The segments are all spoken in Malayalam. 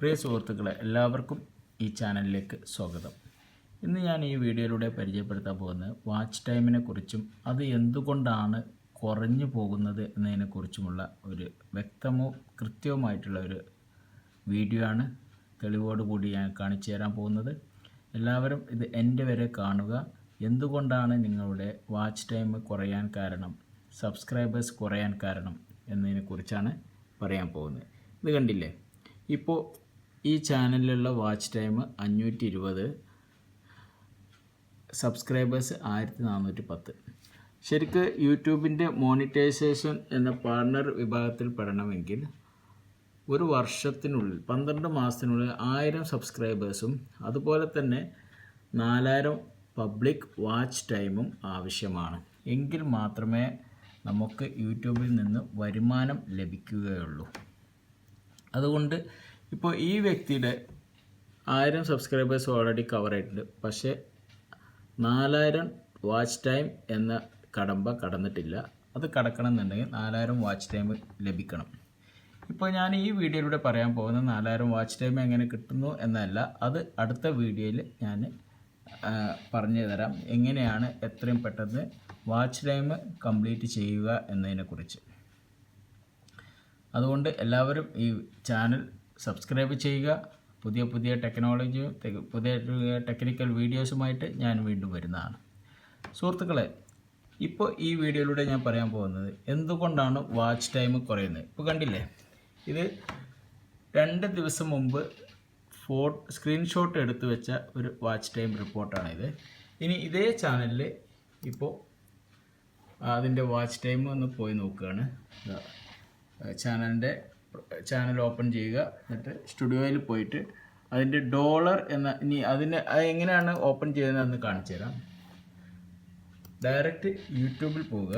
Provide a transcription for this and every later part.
പ്രിയ സുഹൃത്തുക്കളെ, എല്ലാവർക്കും ഈ ചാനലിലേക്ക് സ്വാഗതം. ഇന്ന് ഞാൻ ഈ വീഡിയോയിലൂടെ പരിചയപ്പെടുത്താൻ പോകുന്നത് വാച്ച് ടൈമിനെ കുറിച്ചും അത് എന്തുകൊണ്ടാണ് കുറഞ്ഞു പോകുന്നത് എന്നതിനെക്കുറിച്ചുമുള്ള ഒരു വ്യക്തമോ കൃത്യവുമായിട്ടുള്ള ഒരു വീഡിയോ ആണ്. തെളിവോടുകൂടി ഞാൻ കാണിച്ചു തരാൻ പോകുന്നത്. എല്ലാവരും ഇത് എൻ്റെ വരെ കാണുക. എന്തുകൊണ്ടാണ് നിങ്ങളുടെ വാച്ച് ടൈം കുറയാൻ കാരണം, സബ്സ്ക്രൈബേഴ്സ് കുറയാൻ കാരണം എന്നതിനെക്കുറിച്ചാണ് പറയാൻ പോകുന്നത്. ഇത് കണ്ടില്ലേ, ഇപ്പോൾ ഈ ചാനലിലുള്ള വാച്ച് ടൈം 520, സബ്സ്ക്രൈബേഴ്സ് 1410. ശരിക്ക് യൂട്യൂബിൻ്റെ മോണിറ്റൈസേഷൻ എന്ന പാർട്ണർ വിഭാഗത്തിൽ പെടണമെങ്കിൽ ഒരു വർഷത്തിനുള്ളിൽ 12 മാസത്തിനുള്ളിൽ 1000 സബ്സ്ക്രൈബേഴ്സും അതുപോലെ തന്നെ 4000 പബ്ലിക് വാച്ച് ടൈമും ആവശ്യമാണ്. എങ്കിൽ മാത്രമേ നമുക്ക് യൂട്യൂബിൽ നിന്ന് വരുമാനം ലഭിക്കുകയുള്ളൂ. അതുകൊണ്ട് ഇപ്പോൾ ഈ വ്യക്തിയുടെ 1000 സബ്സ്ക്രൈബേഴ്സ് ഓൾറെഡി കവർ ആയിട്ടുണ്ട്. പക്ഷേ 4000 വാച്ച് ടൈം എന്ന കടമ്പ കടന്നിട്ടില്ല. അത് കടക്കണമെന്നുണ്ടെങ്കിൽ 4000 വാച്ച് ടൈം ലഭിക്കണം. ഇപ്പോൾ ഞാൻ ഈ വീഡിയോയിലൂടെ പറയാൻ പോകുന്നത് 4000 വാച്ച് ടൈം എങ്ങനെ കിട്ടുന്നു എന്നല്ല, അത് അടുത്ത വീഡിയോയിൽ ഞാൻ പറഞ്ഞു തരാം. എങ്ങനെയാണ് എത്രയും പെട്ടെന്ന് വാച്ച് ടൈം കംപ്ലീറ്റ് ചെയ്യുക എന്നതിനെക്കുറിച്ച്. അതുകൊണ്ട് എല്ലാവരും ഈ ചാനൽ സബ്സ്ക്രൈബ് ചെയ്യുക. പുതിയ ടെക്നോളജിയും പുതിയ ടെക്നിക്കൽ വീഡിയോസുമായിട്ട് ഞാൻ വീണ്ടും വരുന്നതാണ്. സുഹൃത്തുക്കളെ, ഇപ്പോൾ ഈ വീഡിയോയിലൂടെ ഞാൻ പറയാൻ പോകുന്നത് എന്തുകൊണ്ടാണ് വാച്ച് ടൈം കുറയുന്നത്. ഇപ്പോൾ കണ്ടില്ലേ, ഇത് 2 ദിവസം മുമ്പ് സ്ക്രീൻഷോട്ട് എടുത്തു വെച്ച ഒരു വാച്ച് ടൈം റിപ്പോർട്ടാണിത്. ഇനി ഇതേ ചാനലിൽ ഇപ്പോൾ അതിൻ്റെ വാച്ച് ടൈം ഒന്ന് പോയി നോക്കുകയാണ്. ചാനൽ ഓപ്പൺ ചെയ്യുക, എന്നിട്ട് സ്റ്റുഡിയോയിൽ പോയിട്ട് അതിൻ്റെ ഡോളർ എന്ന, ഇനി അത് എങ്ങനെയാണ് ഓപ്പൺ ചെയ്യുന്നതെന്ന് കാണിച്ചു തരാം. ഡയറക്റ്റ് യൂട്യൂബിൽ പോവുക.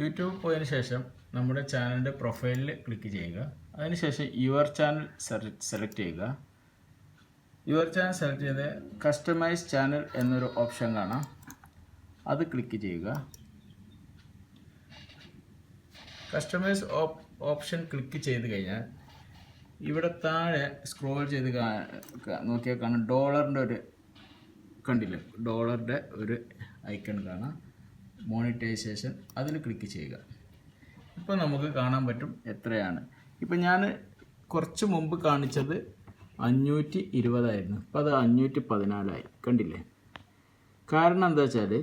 യൂട്യൂബിൽ പോയതിന് ശേഷം നമ്മുടെ ചാനലിൻ്റെ പ്രൊഫൈലിൽ ക്ലിക്ക് ചെയ്യുക. അതിനുശേഷം യുവർ ചാനൽ സെലക്ട് ചെയ്യുക. യുവർ ചാനൽ സെലക്ട് ചെയ്ത് കസ്റ്റമൈസ് ചാനൽ എന്നൊരു ഓപ്ഷൻ കാണാം, അത് ക്ലിക്ക് ചെയ്യുക. കസ്റ്റമൈസ് ഓപ്ഷൻ ക്ലിക്ക് ചെയ്ത് കഴിഞ്ഞാൽ ഇവിടെ താഴെ സ്ക്രോൾ ചെയ്ത് നോക്കിയാൽ കാണാം, ഡോളറിൻ്റെ ഒരു കണ്ടില്ലേ, ഡോളറിൻ്റെ ഒരു ഐക്കൺ കാണാം, മോണിറ്റൈസേഷൻ, അതിൽ ക്ലിക്ക് ചെയ്യുക. ഇപ്പോൾ നമുക്ക് കാണാൻ പറ്റും എത്രയാണ്. ഇപ്പോൾ ഞാൻ കുറച്ച് മുമ്പ് കാണിച്ചത് 520 ആയിരുന്നു, ഇപ്പോൾ അത് 514 കണ്ടില്ലേ. കാരണം എന്താ വെച്ചാൽ,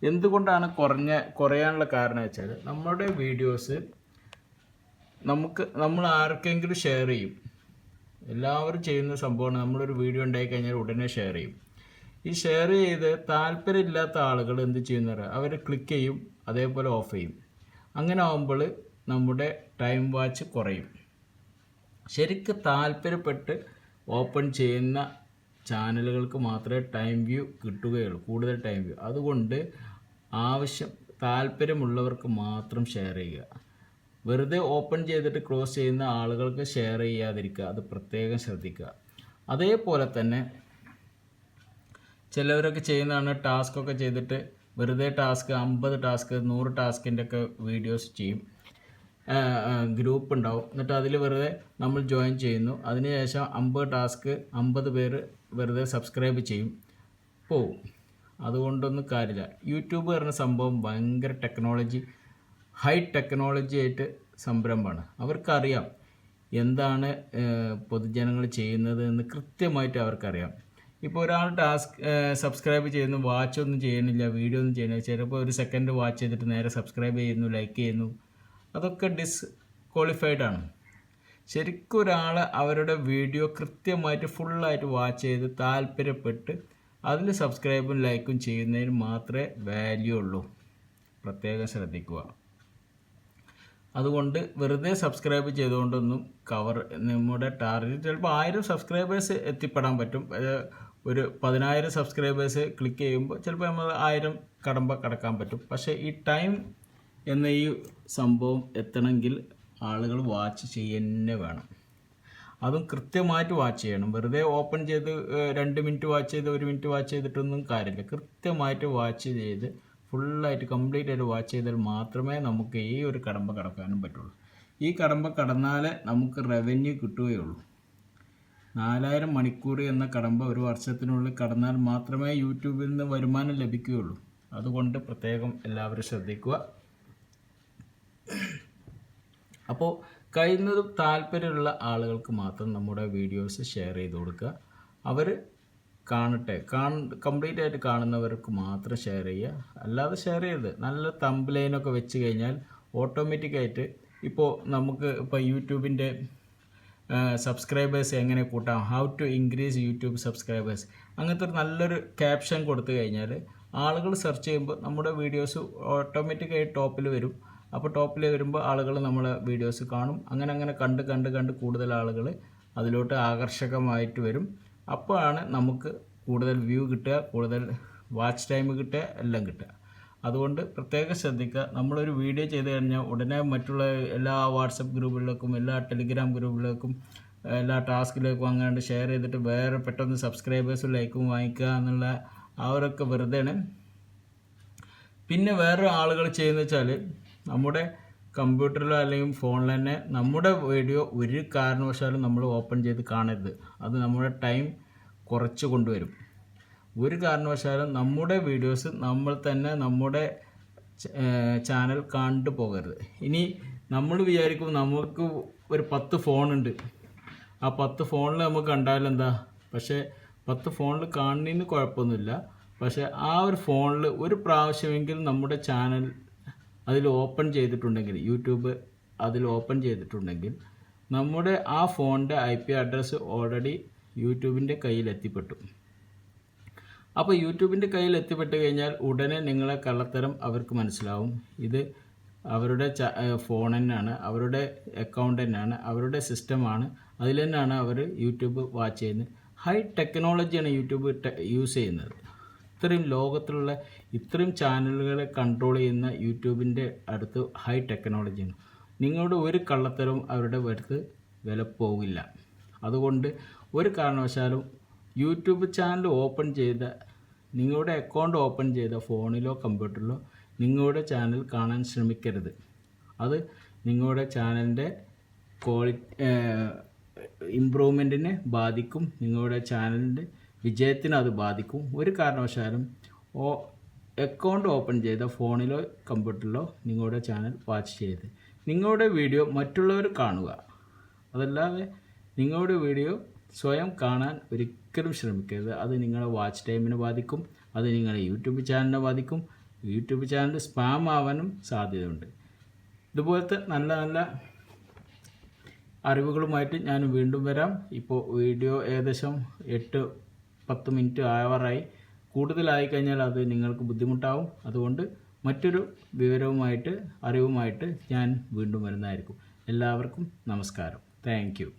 എന്തുകൊണ്ടാണ് കുറയാനുള്ള കാരണം വെച്ചാൽ, നമ്മുടെ വീഡിയോസ് നമ്മൾ ആർക്കെങ്കിലും ഷെയർ ചെയ്യും. എല്ലാവരും ചെയ്യുന്ന സംഭവമാണ്. നമ്മളൊരു വീഡിയോ ഉണ്ടായി കഴിഞ്ഞാൽ ഉടനെ ഷെയർ ചെയ്യും. ഈ ഷെയർ ചെയ്ത് താല്പര്യമില്ലാത്ത ആളുകൾ എന്ത് ചെയ്യുന്ന, അവർ ക്ലിക്ക് ചെയ്യും, അതേപോലെ ഓഫ് ചെയ്യും. അങ്ങനെ ആകുമ്പോൾ നമ്മുടെ ടൈം വാച്ച് കുറയും. ശരിക്കും താല്പര്യപ്പെട്ട് ഓപ്പൺ ചെയ്യുന്ന ചാനലുകൾക്ക് മാത്രമേ ടൈം വ്യൂ കിട്ടുകയുള്ളൂ, കൂടുതൽ ടൈം വ്യൂ. അതുകൊണ്ട് താല്പര്യമുള്ളവർക്ക് മാത്രം ഷെയർ ചെയ്യുക. വെറുതെ ഓപ്പൺ ചെയ്തിട്ട് ക്ലോസ് ചെയ്യുന്ന ആളുകൾക്ക് ഷെയർ ചെയ്യാതിരിക്കുക, അത് പ്രത്യേകം ശ്രദ്ധിക്കുക. അതേപോലെ തന്നെ ചിലവരൊക്കെ ചെയ്യുന്നതാണ്, ടാസ്കൊക്കെ ചെയ്തിട്ട് വെറുതെ 50 ടാസ്ക് 100 ടാസ്കിൻ്റെ ഒക്കെ വീഡിയോസ് ചെയ്യും. ഗ്രൂപ്പ് ഉണ്ടാവും, എന്നിട്ട് അതിൽ വെറുതെ നമ്മൾ ജോയിൻ ചെയ്യുന്നു. അതിനുശേഷം 50 ടാസ്ക് 50 പേര് വെറുതെ സബ്സ്ക്രൈബ് ചെയ്യും, പോവും. അതുകൊണ്ടൊന്നും കാര്യമില്ല. യൂട്യൂബ് പറഞ്ഞ സംഭവം ഭയങ്കര ഹൈ ടെക്നോളജി ആയിട്ട് സംരംഭമാണ്. അവർക്കറിയാം എന്താണ് പൊതുജനങ്ങൾ ചെയ്യുന്നത് എന്ന് കൃത്യമായിട്ട് അവർക്കറിയാം. ഇപ്പോൾ ഒരാൾ സബ്സ്ക്രൈബ് ചെയ്യുന്നു, വാച്ചൊന്നും ചെയ്യണില്ല, വീഡിയോ ഒന്നും ചെയ്യണില്ല, ചിലപ്പോൾ ഒരു സെക്കൻഡ് വാച്ച് ചെയ്തിട്ട് നേരെ സബ്സ്ക്രൈബ് ചെയ്യുന്നു, ലൈക്ക് ചെയ്യുന്നു, അതൊക്കെ ഡിസ്ക്വാളിഫൈഡ് ആണ്. ശരിക്കും ഒരാൾ അവരുടെ വീഡിയോ കൃത്യമായിട്ട് ഫുള്ളായിട്ട് വാച്ച് ചെയ്ത് താല്പര്യപ്പെട്ട് അതിൽ സബ്സ്ക്രൈബും ലൈക്കും ചെയ്യുന്നതിന് മാത്രമേ വാല്യൂ ഉള്ളൂ. പ്രത്യേകം ശ്രദ്ധിക്കുക. അതുകൊണ്ട് വെറുതെ സബ്സ്ക്രൈബ് ചെയ്തുകൊണ്ടൊന്നും നമ്മുടെ ടാർഗറ്റ് ചിലപ്പോൾ 1000 സബ്സ്ക്രൈബേഴ്സ് എത്തിപ്പെടാൻ പറ്റും. ഒരു 10000 സബ്സ്ക്രൈബേഴ്സ് ക്ലിക്ക് ചെയ്യുമ്പോൾ ചിലപ്പോൾ നമ്മൾ 1000 കടമ്പ കടക്കാൻ പറ്റും. പക്ഷേ ഈ ടൈം എന്ന ഈ സംഭവം എത്തണമെങ്കിൽ ആളുകൾ വാച്ച് ചെയ്യുന്നേ വേണം. അതും കൃത്യമായിട്ട് വാച്ച് ചെയ്യണം. വെറുതെ ഓപ്പൺ ചെയ്ത് 2 മിനിറ്റ് വാച്ച് ചെയ്ത് 1 മിനിറ്റ് വാച്ച് ചെയ്തിട്ടൊന്നും കാര്യമില്ല. കൃത്യമായിട്ട് വാച്ച് ചെയ്ത് ഫുള്ളായിട്ട് കംപ്ലീറ്റ് ആയിട്ട് വാച്ച് ചെയ്താൽ മാത്രമേ നമുക്ക് ഈ ഒരു കടമ്പ കടക്കാനും പറ്റുള്ളൂ. ഈ കടമ്പ കടന്നാലേ നമുക്ക് റവന്യൂ കിട്ടുകയുള്ളൂ. 4000 മണിക്കൂർ എന്ന കടമ്പ ഒരു വർഷത്തിനുള്ളിൽ കടന്നാൽ മാത്രമേ യൂട്യൂബിൽ നിന്ന് വരുമാനം ലഭിക്കുകയുള്ളൂ. അതുകൊണ്ട് പ്രത്യേകം എല്ലാവരും ശ്രദ്ധിക്കുക. അപ്പോൾ കഴിയുന്നതും താല്പര്യമുള്ള ആളുകൾക്ക് മാത്രം നമ്മുടെ വീഡിയോസ് ഷെയർ ചെയ്ത് കൊടുക്കുക. അവർ കാണട്ടെ, കംപ്ലീറ്റ് ആയിട്ട് കാണുന്നവർക്ക് മാത്രം ഷെയർ ചെയ്യുക. അല്ലാതെ ഷെയർ ചെയ്യരുത്. നല്ല തംബ്ലൈനൊക്കെ വെച്ച് കഴിഞ്ഞാൽ ഓട്ടോമാറ്റിക്കായിട്ട് ഇപ്പോൾ നമുക്ക് ഇപ്പോൾ യൂട്യൂബിൻ്റെ സബ്സ്ക്രൈബേഴ്സ് എങ്ങനെ കൂട്ടാം, how to increase YouTube subscribers, അങ്ങനത്തെ നല്ലൊരു ക്യാപ്ഷൻ കൊടുത്തു കഴിഞ്ഞാൽ ആളുകൾ സെർച്ച് ചെയ്യുമ്പോൾ നമ്മുടെ വീഡിയോസ് ഓട്ടോമാറ്റിക്കായി ടോപ്പിൽ വരും. അപ്പോൾ ടോപ്പിൽ വരുമ്പോൾ ആളുകൾ നമ്മളെ വീഡിയോസ് കാണും. അങ്ങനെ കണ്ട് കൂടുതൽ ആളുകൾ അതിലോട്ട് ആകർഷകമായിട്ട് വരും. അപ്പോഴാണ് നമുക്ക് കൂടുതൽ വ്യൂ കിട്ടുക, കൂടുതൽ വാച്ച് ടൈം കിട്ടുക, എല്ലാം കിട്ടുക. അതുകൊണ്ട് പ്രത്യേകം ശ്രദ്ധിക്കുക. നമ്മളൊരു വീഡിയോ ചെയ്ത് കഴിഞ്ഞാൽ ഉടനെ മറ്റുള്ള എല്ലാ വാട്സപ്പ് ഗ്രൂപ്പുകളിലേക്കും എല്ലാ ടെലിഗ്രാം ഗ്രൂപ്പുകളിലേക്കും എല്ലാ ടാസ്കിലേക്കും അങ്ങനെ ഷെയർ ചെയ്തിട്ട് വേറെ പെട്ടെന്ന് സബ്സ്ക്രൈബേഴ്സും ലൈക്കും വാങ്ങിക്കുക എന്നുള്ള അവരൊക്കെ വെറുതെയാണ്. പിന്നെ വേറെ ആളുകൾ ചെയ്യുന്നത് വെച്ചാൽ നമ്മുടെ കമ്പ്യൂട്ടറിലോ അല്ലെങ്കിൽ ഫോണിൽ തന്നെ നമ്മുടെ വീഡിയോ ഒരു കാരണവശാലും നമ്മൾ ഓപ്പൺ ചെയ്ത് കാണരുത്. അത് നമ്മുടെ ടൈം കുറച്ച് കൊണ്ടുവരും. ഒരു കാരണവശാലും നമ്മുടെ വീഡിയോസ് നമ്മൾ തന്നെ നമ്മുടെ ചാനൽ കണ്ടു പോകരുത്. ഇനി നമ്മൾ വിചാരിക്കും നമുക്ക് ഒരു 10 ഫോണുണ്ട്, ആ 10 ഫോണിൽ നമുക്ക് കണ്ടാലെന്താ, പക്ഷേ 10 ഫോണിൽ കാണുന്നതിന് കുഴപ്പമൊന്നുമില്ല. പക്ഷേ ആ ഒരു ഫോണിൽ ഒരു പ്രാവശ്യമെങ്കിലും നമ്മുടെ ചാനൽ അതിൽ ഓപ്പൺ ചെയ്തിട്ടുണ്ടെങ്കിൽ, യൂട്യൂബ് അതിൽ ഓപ്പൺ ചെയ്തിട്ടുണ്ടെങ്കിൽ നമ്മുടെ ആ ഫോണിൻ്റെ IP അഡ്രസ്സ് ഓൾറെഡി യൂട്യൂബിൻ്റെ കയ്യിൽ എത്തിപ്പെട്ടു. അപ്പോൾ യൂട്യൂബിൻ്റെ കയ്യിൽ എത്തിപ്പെട്ട് കഴിഞ്ഞാൽ ഉടനെ നിങ്ങളെ കള്ളത്തരം അവർക്ക് മനസ്സിലാവും. ഇത് അവരുടെ ഫോൺ തന്നെയാണ്, അവരുടെ അക്കൗണ്ട് തന്നെയാണ്, അവരുടെ സിസ്റ്റമാണ്, അതിൽ തന്നെയാണ് അവർ യൂട്യൂബ് വാച്ച് ചെയ്യുന്നത്. ഹൈ ടെക്നോളജിയാണ് യൂട്യൂബ് യൂസ് ചെയ്യുന്നത്. ഇത്രയും ലോകത്തിലുള്ള ഇത്രയും ചാനലുകളെ കൺട്രോൾ ചെയ്യുന്ന യൂട്യൂബിൻ്റെ അടുത്ത് ഹൈ ടെക്നോളജിയാണ്. നിങ്ങളുടെ ഒരു കള്ളത്തരവും അവരുടെ അടുത്ത് വില പോകില്ല. അതുകൊണ്ട് ഒരു കാരണവശാലും യൂട്യൂബ് ചാനൽ ഓപ്പൺ ചെയ്ത, നിങ്ങളുടെ അക്കൗണ്ട് ഓപ്പൺ ചെയ്ത ഫോണിലോ കമ്പ്യൂട്ടറിലോ നിങ്ങളുടെ ചാനൽ കാണാൻ ശ്രമിക്കരുത്. അത് നിങ്ങളുടെ ചാനലിൻ്റെ ഇമ്പ്രൂവ്മെൻറ്റിനെ ബാധിക്കും. നിങ്ങളുടെ ചാനലിൻ്റെ വിജയത്തിന് അത് ബാധിക്കും. ഒരു കാരണവശാലും അക്കൗണ്ട് ഓപ്പൺ ചെയ്ത ഫോണിലോ കമ്പ്യൂട്ടറിലോ നിങ്ങളുടെ ചാനൽ വാച്ച് ചെയ്ത് നിങ്ങളുടെ വീഡിയോ മറ്റുള്ളവർ കാണുക. അതല്ലാതെ നിങ്ങളുടെ വീഡിയോ സ്വയം കാണാൻ ഒരിക്കലും ശ്രമിക്കരുത്. അത് നിങ്ങളുടെ വാച്ച് ടൈമിനെ ബാധിക്കും, അത് നിങ്ങളുടെ യൂട്യൂബ് ചാനലിനെ ബാധിക്കും. യൂട്യൂബ് ചാനൽ സ്പാം ആവാനും സാധ്യതയുണ്ട്. ഇതുപോലത്തെ നല്ല നല്ല അറിവുകളുമായിട്ട് ഞാൻ വീണ്ടും വരാം. ഇപ്പോൾ വീഡിയോ ഏകദേശം 8-10 മിനിറ്റ് ആവാറായി. കൂടുതലായി കഴിഞ്ഞാൽ അത് നിങ്ങൾക്ക് ബുദ്ധിമുട്ടാവും. അതുകൊണ്ട് മറ്റൊരു അറിവുമായിട്ട് ഞാൻ വീണ്ടും വരുന്നതായിരിക്കും. എല്ലാവർക്കും നമസ്കാരം. Thank you.